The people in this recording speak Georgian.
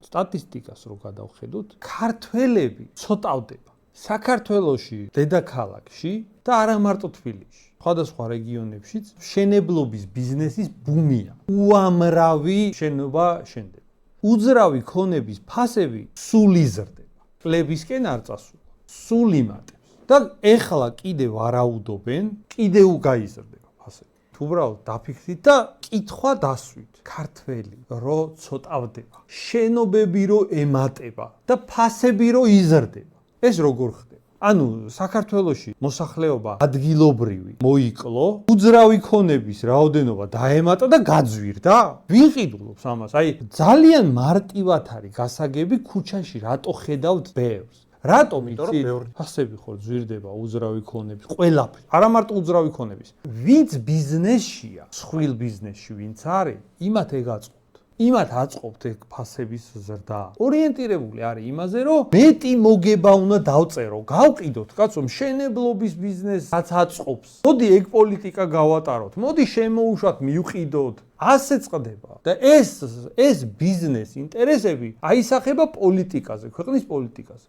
სტატისტიკას რო გადავხედოთ, ქართველები ცოტავდება საქართველოში, დედაქალაქში და არა მარტო თბილისში. სხვადასხვა რეგიონებშიც მშენებლობის ბიზნესის ბუმია. უამრავი შენობა შენდება. უძრავი ქონების ფასები სულ იზრდება. კლებისკენ არ წასულა. სულ იმატებს. და ეხლა კიდევ არაუდობენ, კიდევ გაიზრდება ფასები. თუ უბრალოდ დაფიქრდით და კითხვა დასვით. ქართველი რო ცოტავდება, შენობები რო ემატება და ფასები რო იზრდება. ეს როგორ ხდება? ანუ საქართველოში მოსახლეობა ადგილობრივი მოიკლო, უძრავი ქონების რაოდენობა დაემატა და გაძვირდა. ვიყიდულობს ამას. აი ძალიან მარტივად არის გასაგები ქუჩაში რატო ხედავთ ბევრს. რატომ იცით? ფასები ხო ძვირდება უძრავი ქონების, ყველაფერი. არა მარტო უძრავი ქონების. ვინც ბიზნესშია, სხვილ ბიზნესში ვინც არის, იმათ ეგ აწყობთ. იმათ აწყობთ ეგ ფასების ზრდა. ორიენტირებული არის იმაზე, რომ მეტი მოგება უნდა დავწერო. გავყიდოთ, კაცო, მშენებლობის ბიზნესსაც აწყობს. მოდი ეგ პოლიტიკა გავატაროთ. მოდი შემოუშვათ, მივყიდოთ. ასე წყდება. და ეს ბიზნეს ინტერესები აისახება პოლიტიკაზე, ქვეყნის პოლიტიკაზე.